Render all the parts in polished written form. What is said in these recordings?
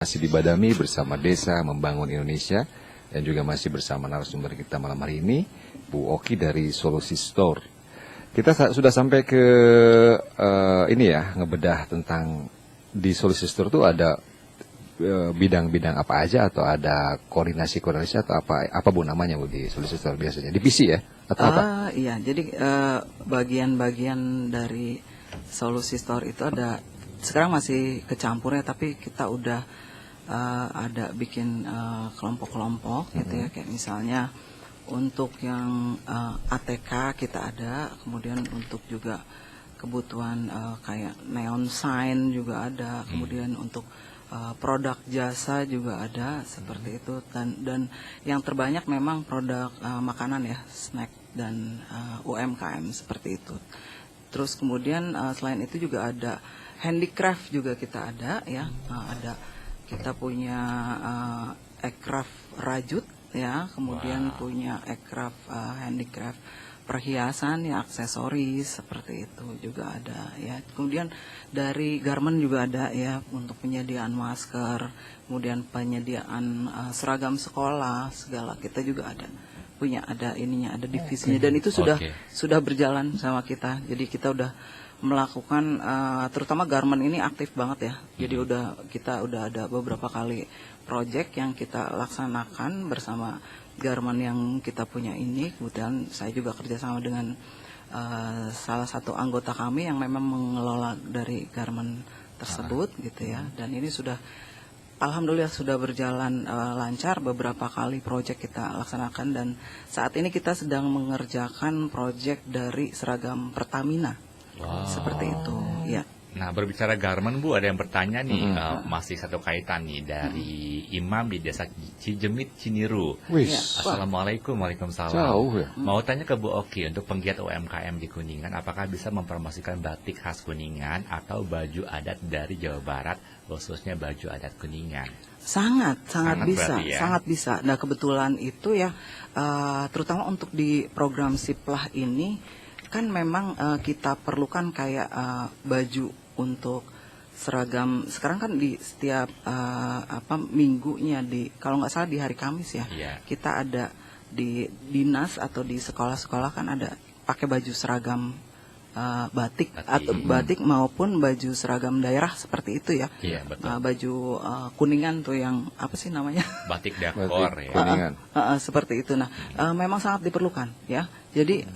Masih di Badami bersama Desa Membangun Indonesia dan juga masih bersama narasumber kita malam hari ini, Bu Oki dari Solusi Store. Kita sudah sampai ke ini ya, ngebedah tentang di Solusi Store itu ada bidang-bidang apa aja atau ada koordinasi atau apa Bu namanya Bu di Solusi Store biasanya? Divisi ya atau apa? Iya, jadi bagian-bagian dari Solusi Store itu ada, sekarang masih kecampur ya, tapi kita udah ada bikin kelompok-kelompok gitu ya, kayak misalnya untuk yang ATK kita ada, kemudian untuk juga kebutuhan kayak neon sign juga ada, kemudian untuk produk jasa juga ada seperti itu, dan yang terbanyak memang produk makanan ya, snack dan UMKM seperti itu. Terus kemudian selain itu juga ada handicraft juga kita ada ya, kita punya aircraft rajut ya, kemudian punya aircraft handicraft perhiasan ya, aksesoris seperti itu juga ada ya. Kemudian dari garment juga ada ya, untuk penyediaan masker, kemudian penyediaan seragam sekolah segala, kita juga ada punya, ada ininya, ada divisinya, dan itu sudah berjalan sama kita. Jadi kita udah melakukan terutama garment ini aktif banget ya. Jadi kita udah ada beberapa kali project yang kita laksanakan bersama garment yang kita punya ini. Kemudian saya juga kerjasama dengan salah satu anggota kami yang memang mengelola dari garment tersebut gitu ya. Dan ini sudah alhamdulillah sudah berjalan lancar, beberapa kali project kita laksanakan, dan saat ini kita sedang mengerjakan project dari seragam Pertamina. Seperti itu ya. Nah, berbicara garment Bu, ada yang bertanya nih, masih satu kaitan nih dari Imam di Desa Cijemit, Ciniru. Assalamualaikum. Waalaikumsalam. Jauh ya. Mau tanya ke Bu Oki, untuk penggiat UMKM di Kuningan, apakah bisa mempromosikan batik khas Kuningan atau baju adat dari Jawa Barat, khususnya baju adat Kuningan? Sangat bisa, ya? Sangat bisa. Nah, kebetulan itu ya, terutama untuk di program Siplah ini kan memang kita perlukan kayak baju untuk seragam. Sekarang kan di setiap minggunya, kalau nggak salah di hari Kamis ya, kita ada di dinas atau di sekolah-sekolah kan ada pakai baju seragam batik atau batik maupun baju seragam daerah seperti itu ya. Iya, betul. Baju Kuningan tuh yang apa sih namanya? Batik dekor ya. Kuningan. Seperti itu. Nah, memang sangat diperlukan ya. Jadi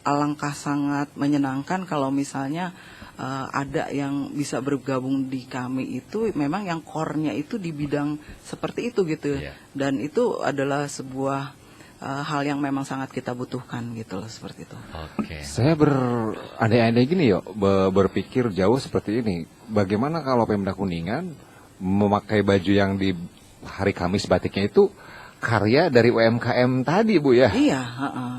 alangkah sangat menyenangkan kalau misalnya ada yang bisa bergabung di kami itu, memang yang core-nya itu di bidang seperti itu gitu. Dan itu adalah sebuah hal yang memang sangat kita butuhkan gitu loh, seperti itu. Saya berandai-andai gini yo, berpikir jauh seperti ini. Bagaimana kalau Pemda Kuningan memakai baju yang di hari Kamis batiknya itu karya dari UMKM tadi Bu ya? Iya,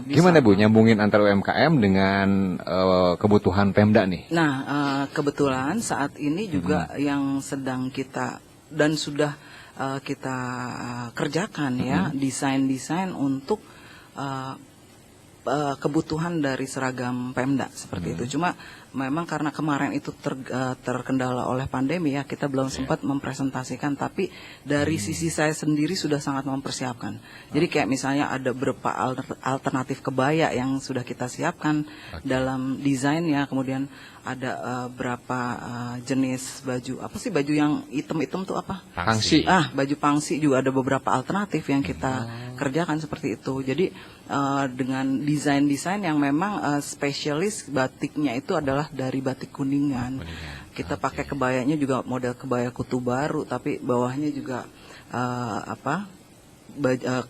bisa. Gimana Bu nyambungin antara UMKM dengan kebutuhan Pemda nih? Nah, kebetulan saat ini juga yang sedang kita dan sudah kita kerjakan ya, desain-desain untuk kebutuhan dari seragam Pemda seperti itu. Cuma memang karena kemarin itu terkendala oleh pandemi ya, kita belum sempat mempresentasikan, tapi dari sisi saya sendiri sudah sangat mempersiapkan. Jadi kayak misalnya ada beberapa alternatif kebaya yang sudah kita siapkan dalam desainnya, kemudian ada berapa jenis baju, apa sih baju yang hitam-hitam tuh apa? Pangsi. Baju pangsi juga ada beberapa alternatif yang kita kerjakan seperti itu. Jadi dengan desain-desain yang memang spesialis batiknya itu adalah dari batik Kuningan. Kita pakai kebayanya juga model kebaya Kutu Baru, tapi bawahnya juga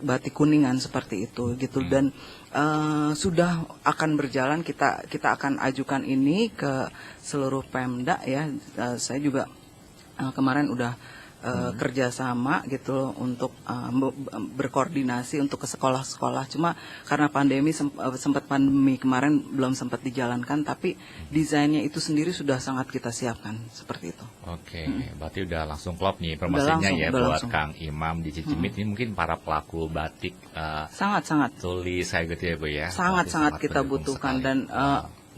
batik Kuningan seperti itu gitu. Dan sudah akan berjalan, kita akan ajukan ini ke seluruh Pemda ya. Saya juga kemarin udah kerjasama gitu untuk berkoordinasi untuk ke sekolah-sekolah. Cuma karena pandemi, sempat pandemi kemarin belum sempat dijalankan, tapi desainnya itu sendiri sudah sangat kita siapkan seperti itu. Berarti udah langsung klop nih informasinya ya buat Kang Imam di Cijemit. Ini mungkin para pelaku batik sangat tulis kayak gitu ya Bu ya. Sangat kita butuhkan, dan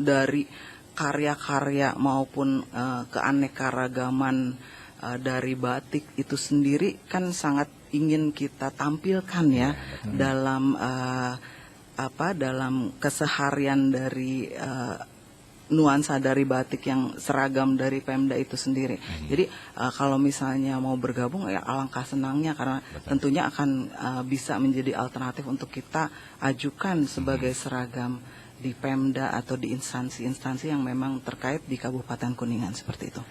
dari karya-karya maupun keanekaragaman dari batik itu sendiri kan sangat ingin kita tampilkan ya dalam dalam keseharian dari nuansa dari batik yang seragam dari Pemda itu sendiri. Jadi kalau misalnya mau bergabung ya alangkah senangnya karena tentunya akan bisa menjadi alternatif untuk kita ajukan sebagai seragam di Pemda atau di instansi-instansi yang memang terkait di Kabupaten Kuningan seperti itu.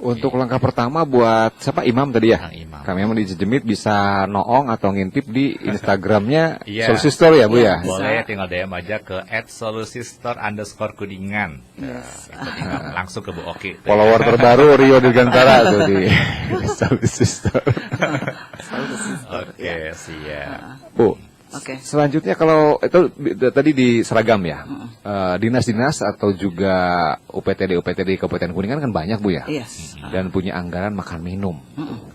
Untuk langkah pertama buat siapa Imam tadi ya? Kang Imam. Kami Imam di Jemit bisa noong atau ngintip di Instagramnya Iya. Solusi Store ya Bu ya? Boleh tinggal DM aja ke @solusistore_kuningan. Ikut Imam langsung ke Bu Oki. Follower terbaru Rio Dirgantara tuh di Solusi Store. Oke, siap. Bu, Oke. selanjutnya kalau itu tadi di seragam ya, dinas-dinas atau juga UPTD Kabupaten Kuningan kan banyak Bu ya, Yes. dan punya anggaran makan minum.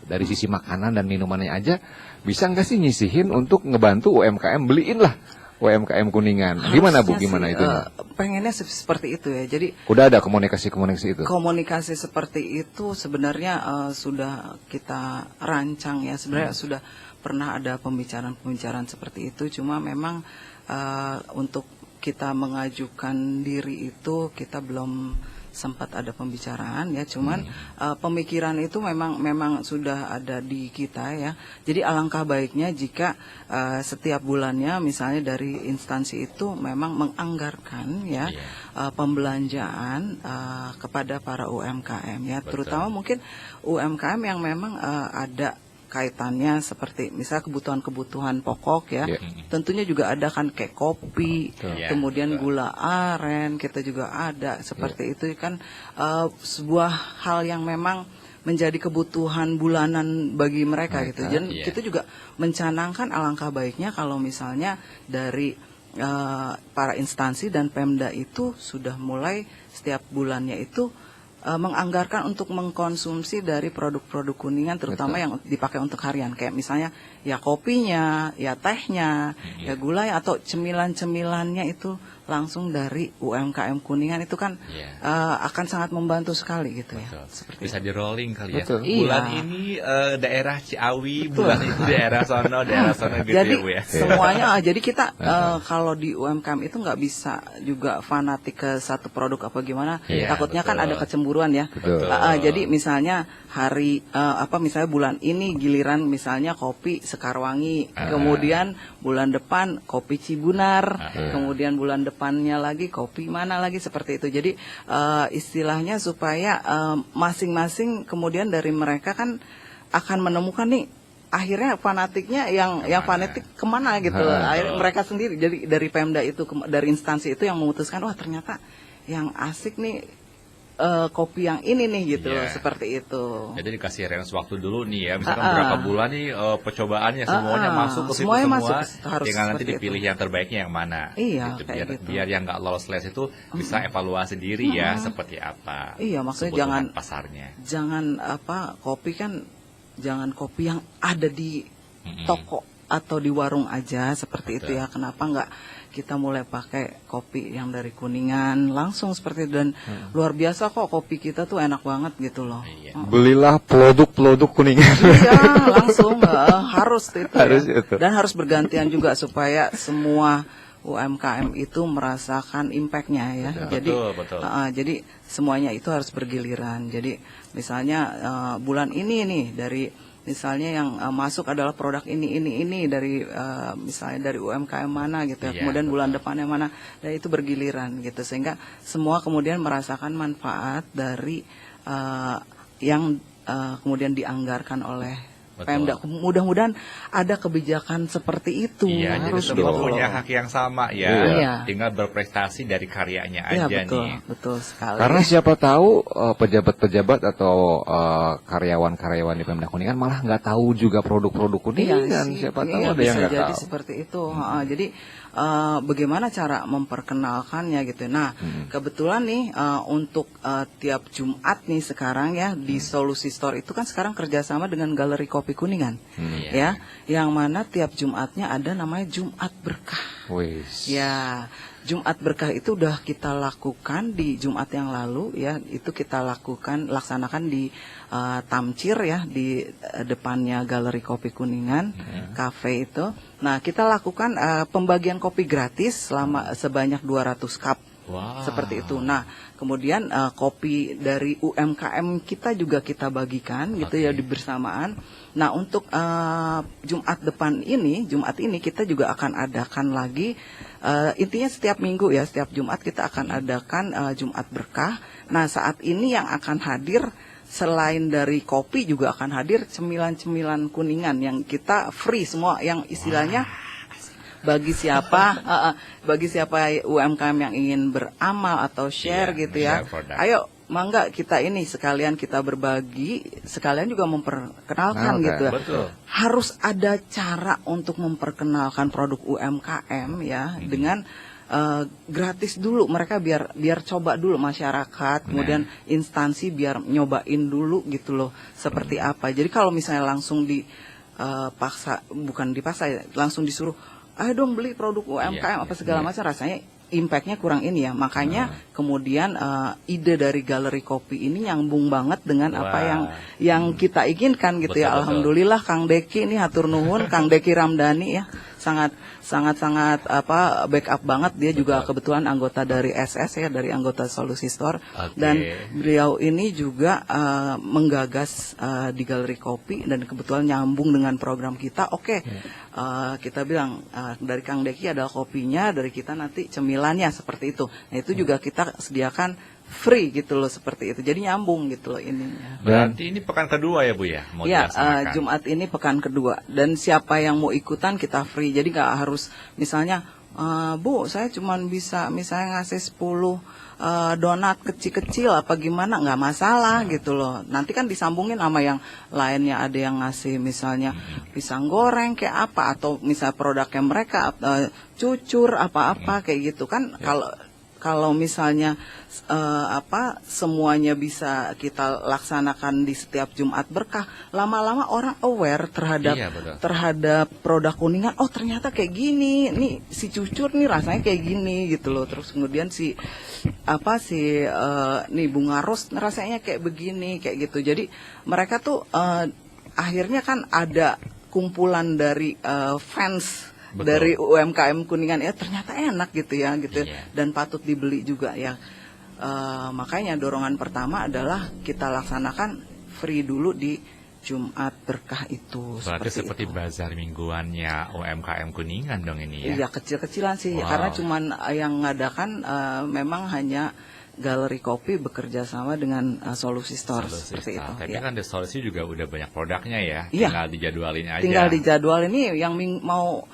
Dari sisi makanan dan minumannya aja, bisa nggak sih nyisihin untuk ngebantu UMKM beliin lah UMKM Kuningan? Gimana Bu? Harusnya Gimana sih, itu? pengennya seperti itu ya. Jadi Udah ada komunikasi itu? komunikasi seperti itu sebenarnya sudah kita rancang ya. Sebenarnya sudah pernah ada pembicaraan seperti itu. Cuma memang untuk kita mengajukan diri itu kita belum sempat ada pembicaraan ya. Cuman pemikiran itu memang sudah ada di kita ya. Jadi alangkah baiknya jika setiap bulannya misalnya dari instansi itu memang menganggarkan ya pembelanjaan kepada para UMKM ya. Terutama mungkin UMKM yang memang ada kaitannya seperti misalnya kebutuhan pokok ya. Tentunya juga ada kan kayak kopi, kemudian gula aren, kita juga ada seperti itu kan sebuah hal yang memang menjadi kebutuhan bulanan bagi mereka gitu. Dan kita juga mencanangkan alangkah baiknya kalau misalnya dari para instansi dan Pemda itu sudah mulai setiap bulannya itu menganggarkan untuk mengkonsumsi dari produk-produk Kuningan terutama yang dipakai untuk harian kayak misalnya ya kopinya, ya tehnya, ya gulai atau cemilan-cemilannya itu langsung dari UMKM Kuningan itu kan akan sangat membantu sekali gitu ya. Seperti Bisa di rolling kali ya. Betul. Bulan Iya. ini daerah Ciawi, bulan ini daerah sono gitu jadi ya Bu ya. semuanya jadi kita kalau di UMKM itu nggak bisa juga fanatik ke satu produk apa gimana takutnya kan betul. ada kecemburuan ya. Betul. Jadi misalnya hari misalnya bulan ini giliran misalnya kopi Sekarwangi, kemudian bulan depan kopi Cibunar, kemudian bulan depannya lagi kopi mana lagi seperti itu. Jadi istilahnya supaya masing-masing kemudian dari mereka kan akan menemukan nih akhirnya fanatiknya yang fanatik kemana gitu. Akhirnya mereka sendiri jadi dari Pemda itu dari instansi itu yang memutuskan wah ternyata yang asik nih kopi yang ini nih gitu loh, seperti itu. Jadi dikasih range waktu dulu nih ya, misalkan berapa bulan nih percobaannya semuanya masuk ke situ Semuanya semua, masuk, harus tinggal nanti seperti dipilih yang terbaiknya yang mana. Iya, gitu. kayak Biar, gitu. biar yang nggak lolos les itu bisa evaluasi diri ya, seperti apa. Iya, maksudnya kebutuhan jangan- pasarnya. Jangan kopi kan jangan kopi yang ada di toko atau di warung aja seperti itu ya. Kenapa nggak kita mulai pakai kopi yang dari Kuningan langsung seperti itu dan luar biasa kok kopi kita tuh enak banget gitu loh. Iya. Belilah produk-produk Kuningan. Iya, langsung harus itu Harus ya. itu. Dan harus bergantian juga supaya semua UMKM itu merasakan impact-nya ya. Jadi Betul. jadi semuanya itu harus bergiliran. Jadi misalnya bulan ini nih dari misalnya yang masuk adalah produk ini dari misalnya dari UMKM mana gitu ya. Iya, Kemudian bulan betul. depannya mana. Dan itu bergiliran gitu sehingga semua kemudian merasakan manfaat dari yang kemudian dianggarkan oleh Betul. Pemda. Mudah-mudahan ada kebijakan seperti itu. Iya, jadi harus semua gitu punya loh. hak yang sama ya. Iya. Tinggal berprestasi dari karyanya Iya, aja betul, nih. betul sekali. Karena siapa tahu pejabat-pejabat atau karyawan-karyawan di Pemda Kuningan malah nggak tahu juga produk-produk Kuningan. sih, Siapa tahu iya, ada yang bisa nggak jadi tahu. seperti itu. Jadi bagaimana cara memperkenalkannya gitu. Nah, kebetulan nih untuk tiap Jumat nih sekarang ya di Solusi Store itu kan sekarang kerjasama dengan Galeri Kopi Kuningan, ya, yang mana tiap Jumatnya ada namanya Jumat Berkah. Wis. Ya, Jumat Berkah itu udah kita lakukan di Jumat yang lalu ya, itu kita laksanakan di Tamcir ya, di depannya Galeri Kopi Kuningan, kafe itu. Nah, kita lakukan pembagian kopi gratis sebanyak 200 cup. Wow. Seperti itu. Nah, kemudian kopi dari UMKM kita juga kita bagikan gitu ya di bersamaan. Nah, untuk Jumat ini kita juga akan adakan lagi intinya setiap minggu ya, setiap Jumat kita akan adakan Jumat Berkah. Nah, saat ini yang akan hadir selain dari kopi juga akan hadir cemilan-cemilan Kuningan yang kita free semua, yang istilahnya bagi siapa UMKM yang ingin beramal atau share gitu ya. share produk. Ayo mangga kita ini sekalian kita berbagi, sekalian juga memperkenalkan gitu ya. Betul. Harus ada cara untuk memperkenalkan produk UMKM ya dengan gratis dulu, mereka biar coba dulu masyarakat, kemudian instansi biar nyobain dulu gitu loh seperti apa. Jadi kalau misalnya langsung bukan dipaksa ya, langsung disuruh ayo dong beli produk UMKM apa segala macam, rasanya impactnya kurang ini ya. Makanya kemudian ide dari Galeri Kopi ini nyambung banget dengan apa yang kita inginkan gitu ya. Betul. Alhamdulillah Kang Deki ini hatur nuhun, Kang Deki Ramdhani ya, sangat backup banget. Dia juga kebetulan anggota dari SS ya, dari anggota Solusi Store. Dan beliau ini juga menggagas di Galeri Kopi dan kebetulan nyambung dengan program kita. Kita bilang dari Kang Deki adalah kopinya, dari kita nanti cemilannya seperti itu. Nah, itu juga kita sediakan free gitu loh, seperti itu. Jadi nyambung gitu loh ininya. Berarti ini pekan kedua ya Bu ya? Mau Ya, dilaksanakan? Jumat ini pekan kedua. Dan siapa yang mau ikutan kita free. Jadi nggak harus misalnya, Bu, saya cuma bisa misalnya ngasih 10 donat kecil-kecil apa gimana, nggak masalah gitu loh. Nanti kan disambungin sama yang lainnya, ada yang ngasih misalnya pisang goreng kayak apa, atau misal produknya mereka cucur apa-apa kayak gitu kan. Kalau misalnya semuanya bisa kita laksanakan di setiap Jumat Berkah, lama-lama orang aware terhadap produk Kuningan. Oh, ternyata kayak gini. Nih si cucur nih rasanya kayak gini gitu loh. Terus kemudian nih bunga ros rasanya kayak begini, kayak gitu. Jadi mereka tuh akhirnya kan ada kumpulan dari fans. Betul. Dari UMKM Kuningan ya, ternyata enak gitu ya gitu. Dan patut dibeli juga ya. Makanya dorongan pertama adalah kita laksanakan free dulu di Jumat Berkah itu. Berarti seperti bazar mingguannya UMKM Kuningan dong ini ya? Iya, kecil-kecilan sih. Karena cuman yang ngadakan memang hanya Galeri Kopi bekerja sama dengan Solusi Store seperti itu. Tapi kan di Solusi juga udah banyak produknya ya. Iya. Tinggal dijadwalin aja. Tinggal dijadwalin nih yang mau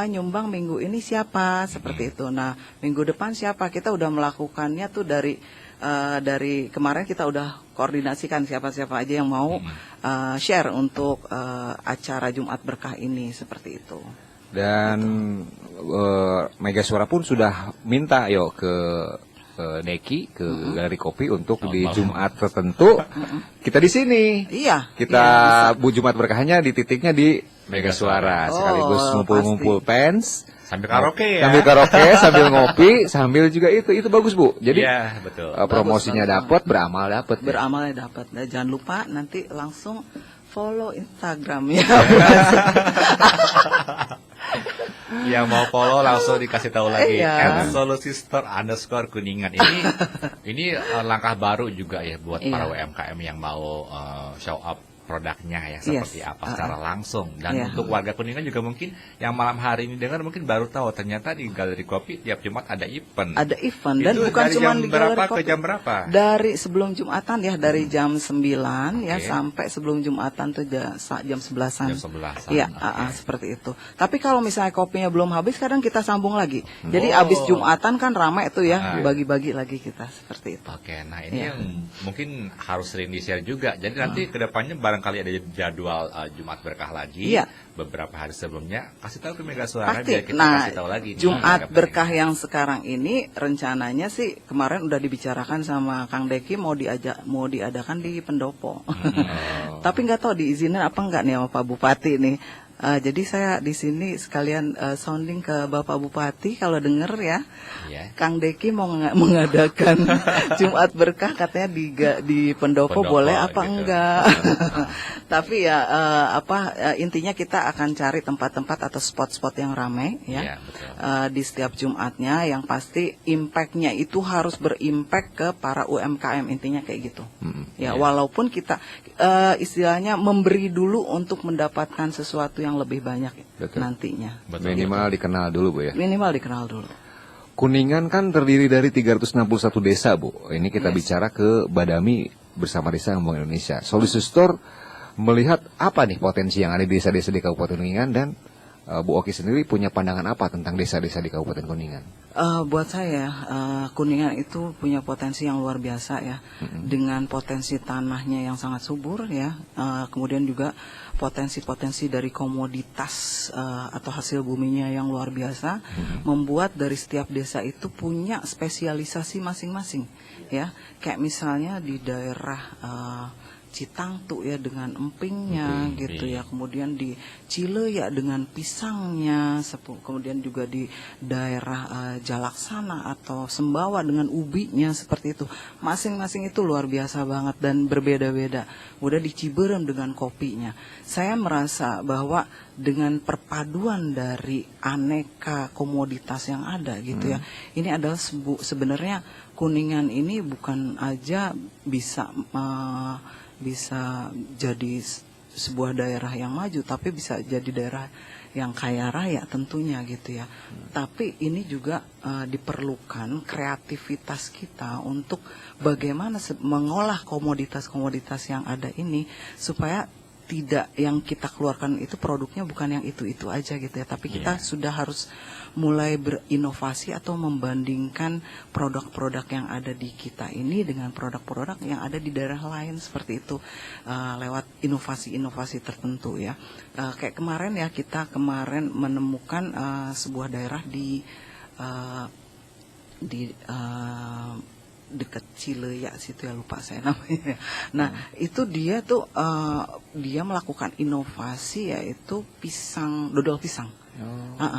nyumbang minggu ini siapa seperti itu. Nah, minggu depan siapa? Kita udah melakukannya tuh dari kemarin kita udah koordinasikan siapa-siapa aja yang mau share untuk acara Jumat Berkah ini seperti itu. Dan Mega Suara pun sudah minta ke Neki, ke Galeri Kopi untuk di Jumat tertentu kita di sini. Iya. Kita Bu Jumat Berkahnya di titiknya di Mega Suara, sekaligus ngumpul-ngumpul fans. Sambil karaoke ya. Sambil karaoke, sambil ngopi, sambil juga itu bagus Bu. Jadi betul. Promosinya dapat, beramal dapat. Beramalnya dapat. Nah, jangan lupa nanti langsung follow Instagramnya. Yang mau follow langsung dikasih tahu lagi @solusistore_kuningan. Ini langkah baru juga ya buat para UMKM yang mau show up produknya ya seperti apa secara langsung. Dan untuk warga Kuningan juga mungkin yang malam hari ini dengar mungkin baru tahu ternyata di Galeri Kopi tiap Jumat ada event. Ada event dan itu bukan cuma di Galeri berapa Kopi. ke jam berapa? Dari sebelum Jumatan ya, dari jam 9 ya sampai sebelum Jumatan tuh jam 11-an. Jam 11-an. Iya, seperti itu. Tapi kalau misalnya kopinya belum habis, kadang kita sambung lagi. Jadi habis Jumatan kan ramai tuh ya, bagi-bagi lagi kita seperti itu. Oke, nah ini yang mungkin harus sering di-share juga. Jadi nanti kedepannya barangkali ada jadwal Jumat Berkah lagi. Beberapa hari sebelumnya kasih tahu ke Mega Suara biar kita kasih tahu lagi. Jumat Berkah yang sekarang ini rencananya sih kemarin udah dibicarakan sama Kang Deki mau diadakan di Pendopo. Tapi nggak tahu diizinin apa enggak nih sama Pak Bupati nih. Jadi saya di sini sekalian sounding ke Bapak Bupati kalau denger ya, Iya. Kang Deki mau mengadakan Jumat Berkah katanya di Pendopo boleh apa gitu. enggak? Tapi ya intinya kita akan cari tempat-tempat atau spot-spot yang ramai ya. Iya, betul. Di setiap Jumatnya yang pasti impact-nya itu harus berimpact ke para UMKM, intinya kayak gitu. Ya, walaupun kita istilahnya memberi dulu untuk mendapatkan sesuatu yang lebih banyak Betul. nantinya. Betul. Minimal dikenal dulu Bu ya. Minimal dikenal dulu. Kuningan kan terdiri dari 361 desa Bu. Ini kita Yes. bicara ke Badami bersama Desa Ngembang Indonesia. Solusi Store melihat apa nih potensi yang ada di desa-desa di Kabupaten Kuningan, dan Bu Oki sendiri punya pandangan apa tentang desa-desa di Kabupaten Kuningan? Buat saya Kuningan itu punya potensi yang luar biasa ya, dengan potensi tanahnya yang sangat subur ya, kemudian juga potensi-potensi dari komoditas atau hasil buminya yang luar biasa, membuat dari setiap desa itu punya spesialisasi masing-masing ya, kayak misalnya di daerah Citangtu ya dengan empingnya gitu ya, kemudian di Cile ya dengan pisangnya, kemudian juga di daerah Jalaksana atau Sembawa dengan ubinya, seperti itu. Masing-masing itu luar biasa banget dan berbeda-beda. Udah di Ciberem dengan kopinya. Saya merasa bahwa dengan perpaduan dari aneka komoditas yang ada gitu ya, ini adalah sebenarnya Kuningan ini bukan aja bisa jadi sebuah daerah yang maju, tapi bisa jadi daerah yang kaya raya tentunya gitu ya. Tapi ini juga diperlukan kreativitas kita untuk bagaimana mengolah komoditas-komoditas yang ada ini supaya tidak yang kita keluarkan itu produknya bukan yang itu-itu aja gitu ya, tapi kita sudah harus mulai berinovasi atau membandingkan produk-produk yang ada di kita ini dengan produk-produk yang ada di daerah lain, seperti itu, lewat inovasi-inovasi tertentu ya. Kayak kemarin ya, kita kemarin menemukan sebuah daerah di dekat Cile ya situ ya, lupa saya namanya. Nah itu dia tuh dia melakukan inovasi yaitu dodol pisang.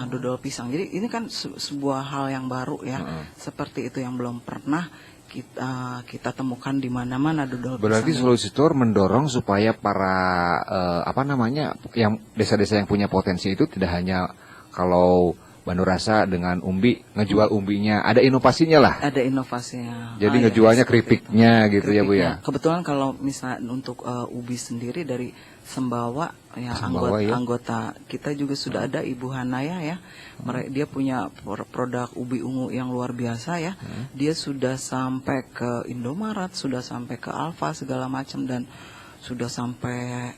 Dodol pisang. Jadi ini kan sebuah hal yang baru ya, seperti itu yang belum pernah kita temukan di mana-mana dodol pisang. Berarti Solusi Store mendorong supaya para yang desa-desa yang punya potensi itu tidak hanya kalau Bandung Rasa dengan umbi ngejual umbinya, ada inovasinya lah. Ada inovasinya. Jadi ngejualnya keripiknya gitu ya Bu ya. Kebetulan kalau misalnya untuk ubi sendiri dari Sembawa ya, anggota kita juga sudah ada Ibu Hanaya ya. Dia punya produk ubi ungu yang luar biasa ya. Dia sudah sampai ke Indomaret, sudah sampai ke Alfa segala macam, dan sudah sampai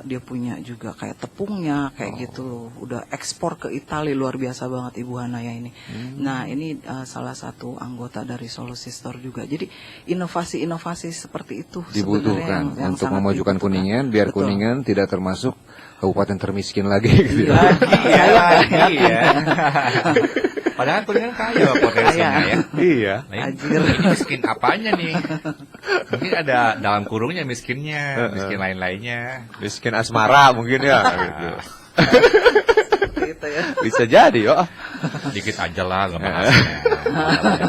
dia punya juga kayak tepungnya kayak gitu loh, udah ekspor ke Italia, luar biasa banget Ibu Hanaya ini. Nah ini salah satu anggota dari Solusi Store juga. Jadi inovasi-inovasi seperti itu dibutuhkan yang untuk sangat memajukan dibutuhkan. Kuningan, biar Betul. Kuningan tidak termasuk kabupaten termiskin lagi gitu. Iya. Padahal Kuningan kaya potensinya ya. Iya. Nah, ini miskin apanya nih? Mungkin ada dalam kurungnya miskinnya, miskin lain-lainnya. Miskin asmara mungkin ya. Gitu. Gitu ya. Bisa jadi yo. Dikit aja lah ngebahasnya.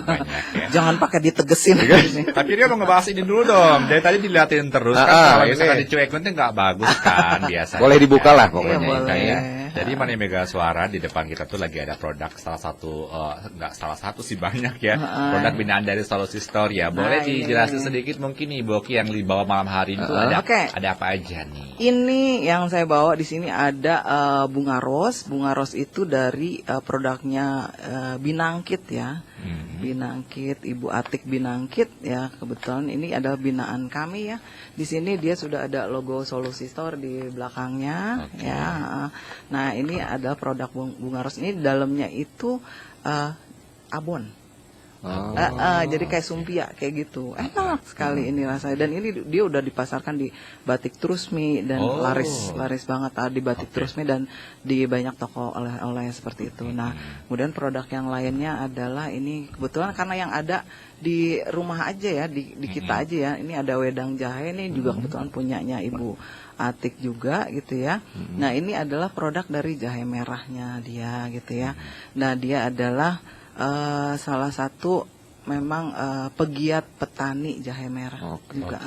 Banyak ya. Jangan pakai ditegesin. Tapi dia mau ngebahas ini dulu dong. Dari tadi diliatin terus kan, kalau misalkan dicuekin itu nggak bagus kan biasanya. Boleh dibuka lah Iya, pokoknya. boleh. Ya. Jadi Mani Mega Suara di depan kita tuh lagi ada produk nggak salah satu sih banyak ya, produk binaan dari Solusi Store ya. Boleh dijelasin sedikit mungkin nih Boki yang dibawa malam hari ini tuh ada apa aja nih? Ini yang saya bawa di sini ada bunga ros. Bunga ros itu dari produknya Binangkit ya. Binangkit, Ibu Atik Binangkit ya. Kebetulan ini adalah binaan kami ya. Di sini dia sudah ada logo Solusi Store di belakangnya ya. Nah, ini adalah produk bunga ros ini, dalamnya itu abon. Jadi kayak sumpia kayak gitu, enak sekali ini rasanya. Dan ini dia udah dipasarkan di Batik Trusmi dan laris banget di Batik Trusmi dan di banyak toko oleh-oleh seperti itu. Nah, kemudian produk yang lainnya adalah ini kebetulan karena yang ada di rumah aja ya, di kita aja ya. Ini ada wedang jahe, ini juga kebetulan punyanya Ibu Atik juga gitu ya. Nah, ini adalah produk dari jahe merahnya dia gitu ya. Nah, dia adalah salah satu memang pegiat petani jahe merah juga.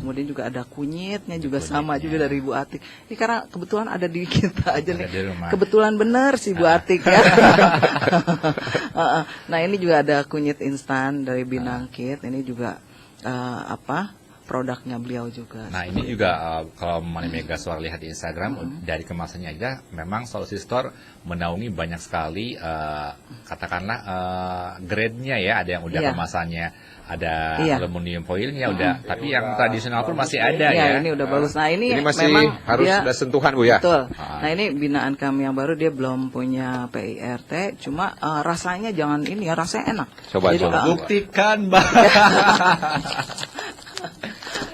Kemudian juga ada kunyitnya juga sama juga dari Ibu Atik. Ini karena kebetulan ada di kita aja nih. Kebetulan bener sih Bu Atik ya. Nah, ini juga ada kunyit instan dari Binangkit. Ini juga produknya beliau juga. Nah, ini juga kalau Money Mega Store lihat di Instagram, dari kemasannya aja memang Solusi Store menaungi banyak sekali katakanlah grade-nya ya, ada yang udah kemasannya, ada aluminium foilnya udah, tapi yang tradisional pun masih ada ya. Ini udah bagus. Nah, ini masih memang harus ada sentuhan Bu ya. Betul. Nah, ini binaan kami yang baru, dia belum punya PIRT, cuma rasanya jangan ini ya, rasanya enak. Coba buktikan, Mbak.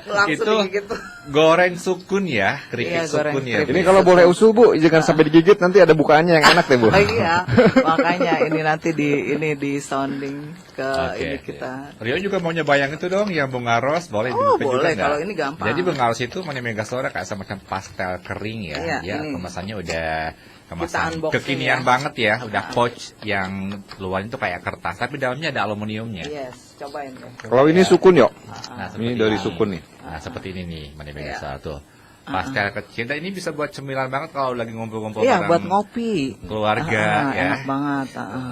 Langsung itu gitu. goreng sukun ya, keripik sukun ya. Ini kalau boleh usul Bu, jangan sampai digigit, nanti ada bukaannya yang enak deh Bu. Iya, makanya ini nanti di sounding ke ini kita. Rio juga mau nyoba yang itu dong, yang bunga ros, boleh boleh, kalau ini gampang. Jadi bunga ros itu Money Mega Store kayak semacam pastel kering ya. Iya, Dia kemasannya udah kemasan ya. kekinian banget ya, udah pouch yang luarnya itu kayak kertas, tapi dalamnya ada aluminiumnya. Yes, cobain deh. Kalau ini sukun yuk. Nah, ini dari sukun nih. Nah, seperti ini nih, Money Mega Store tuh. Pastel kecil, ini bisa buat cemilan banget kalau lagi ngumpul-ngumpul Iya, buat ngopi. Keluarga ya. Enak banget.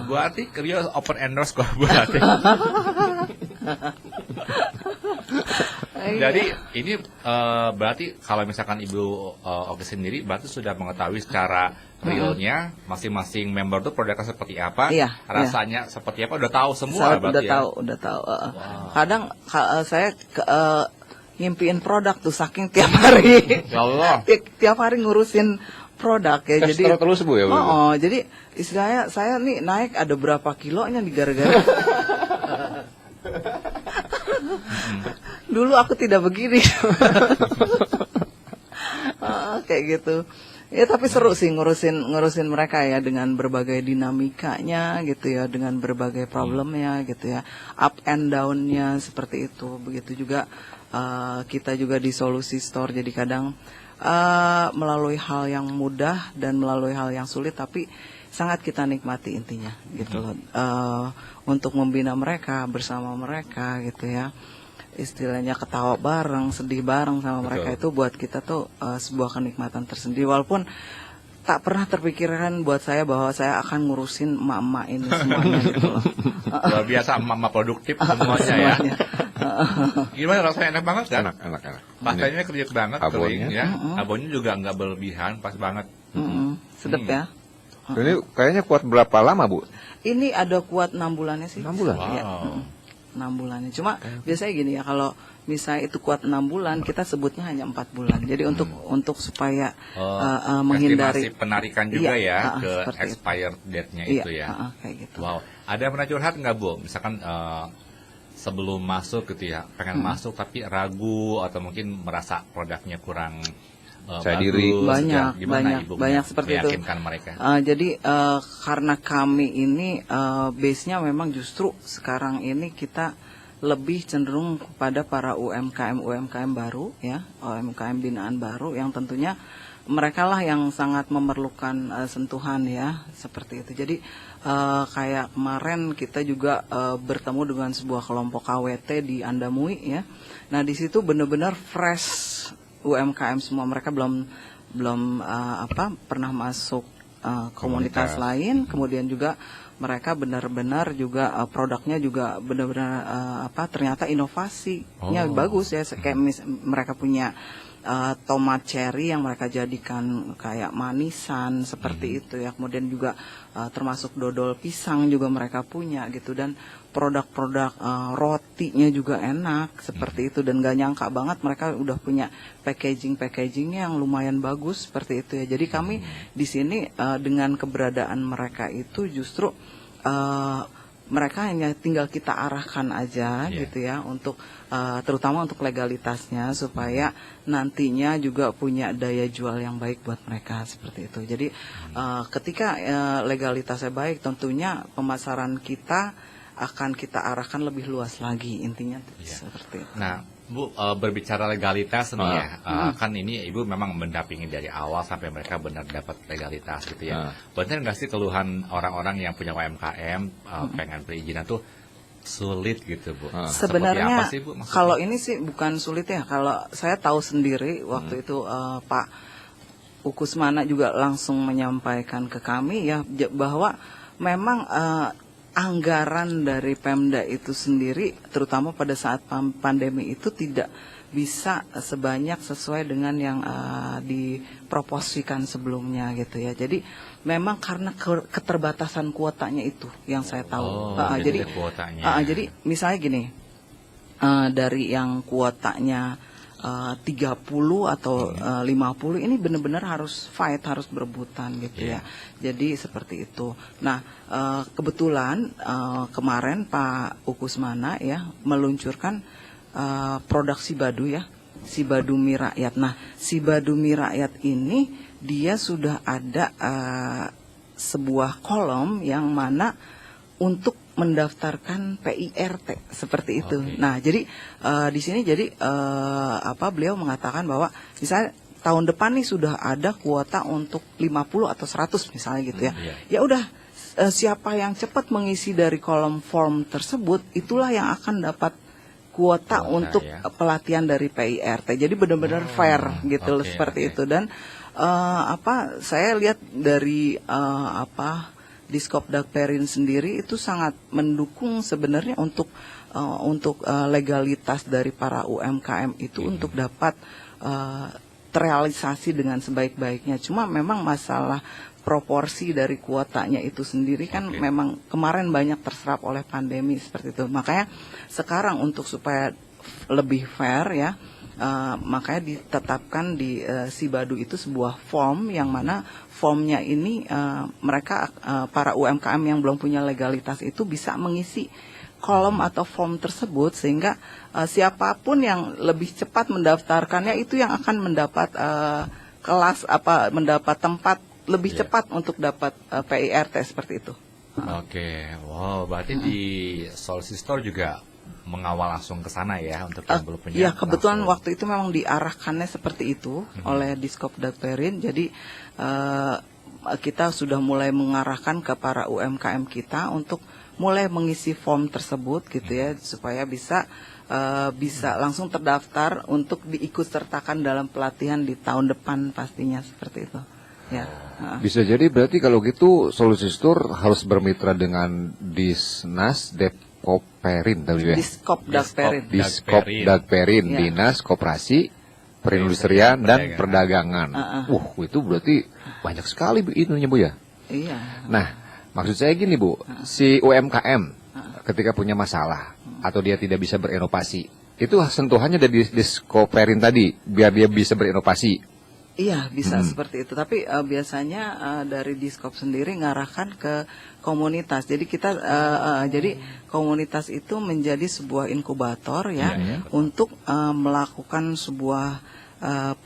Bu Atik, Rio open endorse kok Bu Atik. Jadi ini berarti kalau misalkan Ibu Oki sendiri berarti sudah mengetahui secara realnya masing-masing member tuh produknya seperti apa, rasanya seperti apa, udah tahu semua berarti ya? Udah tahu. Kadang saya ngimpiin produk tuh saking tiap hari. Ya Allah. Tiap hari ngurusin produk ya. Jadi terus Bu ya Bu. Jadi istilahnya saya nih naik ada berapa kilonya nih gara-gara. Dulu aku tidak begini. Kayak gitu. Ya tapi seru sih ngurusin mereka ya, dengan berbagai dinamikanya gitu ya, dengan berbagai problemnya gitu ya, up and down-nya seperti itu. Begitu juga kita juga di Solusi Store, jadi kadang melalui hal yang mudah dan melalui hal yang sulit, tapi sangat kita nikmati intinya gitu loh, untuk membina mereka, bersama mereka gitu ya. Istilahnya ketawa bareng, sedih bareng sama mereka. Itu buat kita tuh sebuah kenikmatan tersendiri. Walaupun tak pernah terpikirkan buat saya bahwa saya akan ngurusin emak-emak ini semuanya gitu loh. Luar biasa, emak-emak produktif semuanya ya. Gimana, rasanya enak banget kan? Enak. Pastanya kriuk banget, abonnya. kering ya. Abonnya juga nggak berlebihan, pas banget. Sedap ya. Ini kayaknya kuat berapa lama Bu? Ini ada kuat 6 bulannya sih. 6 bulan? Wow. Ya, 6 bulannya. Cuma biasanya gini ya, kalau misalnya itu kuat 6 bulan, kita sebutnya hanya 4 bulan. Jadi untuk supaya menghindari estimasi penarikan juga ya ke seperti expired date-nya Iya, itu ya. kayak gitu. Wow. Ada yang pernah curhat nggak Bu? Misalkan sebelum masuk gitu ya, pengen masuk tapi ragu atau mungkin merasa produknya kurang Saya bagus, diri. Banyak seperti itu. meyakinkan mereka. Jadi karena kami ini base-nya memang justru sekarang ini kita lebih cenderung kepada para UMKM baru ya, UMKM binaan baru yang tentunya mereka lah yang sangat memerlukan sentuhan ya, seperti itu. Jadi kayak kemarin kita juga bertemu dengan sebuah kelompok KWT di Andamui ya. Nah, di situ benar-benar fresh UMKM semua, mereka belum pernah masuk komunitas lain, kemudian juga mereka benar-benar juga produknya juga benar-benar ternyata inovasinya bagus ya, kayak mereka punya tomat cherry yang mereka jadikan kayak manisan seperti itu ya, kemudian juga termasuk dodol pisang juga mereka punya gitu, dan produk-produk rotinya juga enak seperti itu, dan gak nyangka banget mereka udah punya packagingnya yang lumayan bagus seperti itu ya. Jadi kami di sini dengan keberadaan mereka itu justru mereka hanya tinggal kita arahkan aja Iya. gitu ya untuk terutama untuk legalitasnya supaya nantinya juga punya daya jual yang baik buat mereka seperti itu. Jadi ketika legalitasnya baik, tentunya pemasaran kita akan kita arahkan lebih luas lagi, intinya Iya. seperti itu. Nah, Bu, berbicara legalitas nih ya, kan ini Ibu memang mendampingi dari awal sampai mereka benar dapat legalitas gitu ya. Benar nggak sih keluhan orang-orang yang punya UMKM pengen perizinan tuh sulit gitu, Bu? Seperti Sebenarnya apa sih, Bu, maksudnya? kalau ini sih bukan sulit ya. Kalau saya tahu sendiri waktu itu Pak Ukusmana juga langsung menyampaikan ke kami ya bahwa memang anggaran dari Pemda itu sendiri, terutama pada saat pandemi itu tidak bisa sebanyak sesuai dengan yang diproporsikan sebelumnya gitu ya. Jadi memang karena keterbatasan kuotanya itu yang saya tahu. Jadi kuotanya. jadi misalnya gini, dari yang kuotanya 30 atau 50 ini benar-benar harus fight, harus berebutan gitu ya. Jadi seperti itu. Nah, kebetulan kemarin Pak Ukusmana ya meluncurkan produk Sibadu ya, Sibadu Mie Rakyat. Nah, Sibadu Mie Rakyat ini dia sudah ada sebuah kolom yang mana untuk mendaftarkan PIRT seperti itu. Oke. Nah, jadi di sini jadi beliau mengatakan bahwa misalnya tahun depan nih sudah ada kuota untuk 50 atau 100 misalnya gitu ya. Ya udah siapa yang cepat mengisi dari kolom form tersebut itulah yang akan dapat kuota untuk pelatihan dari PIRT. Jadi benar-benar fair gitu seperti itu. Dan saya lihat dari Diskopdakperin sendiri itu sangat mendukung sebenarnya untuk legalitas dari para UMKM itu untuk dapat terrealisasi dengan sebaik-baiknya. Cuma memang masalah proporsi dari kuotanya itu sendiri kan memang kemarin banyak terserap oleh pandemi seperti itu. Makanya sekarang untuk supaya lebih fair ya, makanya ditetapkan di Sibadu itu sebuah form yang mana formnya ini mereka para UMKM yang belum punya legalitas itu bisa mengisi kolom atau form tersebut sehingga siapapun yang lebih cepat mendaftarkannya itu yang akan mendapat mendapat tempat lebih cepat untuk dapat PIRT seperti itu. Wow, berarti di Solusi Store juga mengawal langsung ke sana ya untuk yang belum punya. Iya, kebetulan waktu itu memang diarahkannya seperti itu oleh Diskopdakperin. Jadi kita sudah mulai mengarahkan ke para UMKM kita untuk mulai mengisi form tersebut gitu ya supaya bisa langsung terdaftar untuk diikutsertakan dalam pelatihan di tahun depan pastinya seperti itu. Ya. Bisa jadi berarti kalau gitu Solusi Store harus bermitra dengan Disnas Depkoperin tadi ya. Diskopdakperin, Ya. Dinas Koperasi Perindustrian dan Perdagangan. Itu berarti banyak sekali itunya Bu ya. Iya. Nah, maksud saya gini Bu, si UMKM ketika punya masalah atau dia tidak bisa berinovasi, itu sentuhannya dari Diskoperin tadi biar dia bisa berinovasi. Iya, bisa seperti itu. Tapi biasanya dari Diskop sendiri ngarahkan ke komunitas. Jadi kita jadi komunitas itu menjadi sebuah inkubator ya untuk melakukan sebuah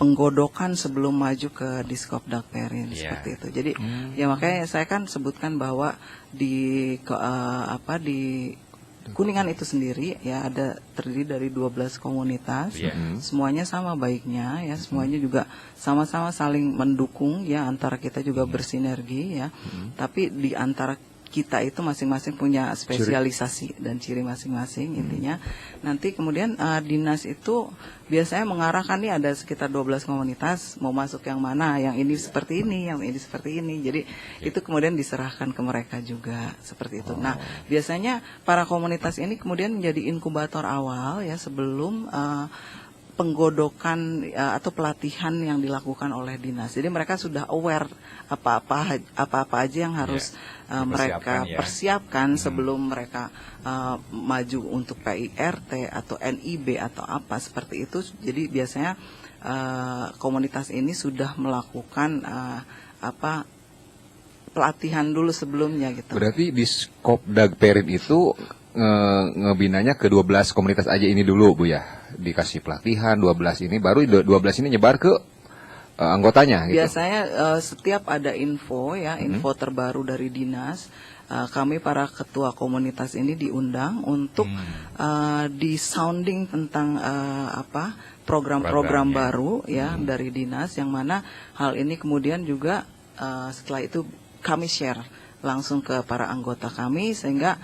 penggodokan sebelum maju ke Diskopdakperin seperti itu. Jadi ya makanya saya kan sebutkan bahwa di Kuningan itu sendiri ya ada terdiri dari 12 komunitas, semuanya sama baiknya ya, semuanya juga sama-sama saling mendukung ya, antara kita juga bersinergi ya, tapi di antara kita itu masing-masing punya spesialisasi dan ciri masing-masing intinya. Nanti kemudian dinas itu biasanya mengarahkan nih ada sekitar 12 komunitas mau masuk yang mana, yang ini seperti ini, yang ini seperti ini. Jadi itu kemudian diserahkan ke mereka juga seperti itu. Nah, biasanya para komunitas ini kemudian menjadi inkubator awal ya sebelum penggodokan atau pelatihan yang dilakukan oleh dinas. Jadi mereka sudah aware apa-apa aja yang harus mereka persiapkan sebelum mereka maju untuk PIRT atau NIB atau apa seperti itu. Jadi biasanya komunitas ini sudah melakukan pelatihan dulu sebelumnya gitu. Berarti di skop Dagperin itu ngebinanya ke 12 komunitas aja ini dulu Bu ya. Dikasih pelatihan 12 ini, baru 12 ini nyebar ke anggotanya gitu. Biasanya setiap ada info ya, info terbaru dari dinas, kami para ketua komunitas ini diundang untuk di sounding tentang program-program baru ya dari dinas, yang mana hal ini kemudian juga setelah itu kami share langsung ke para anggota kami, sehingga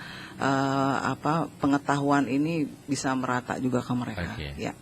pengetahuan ini bisa merata juga ke mereka. Oke. Ya.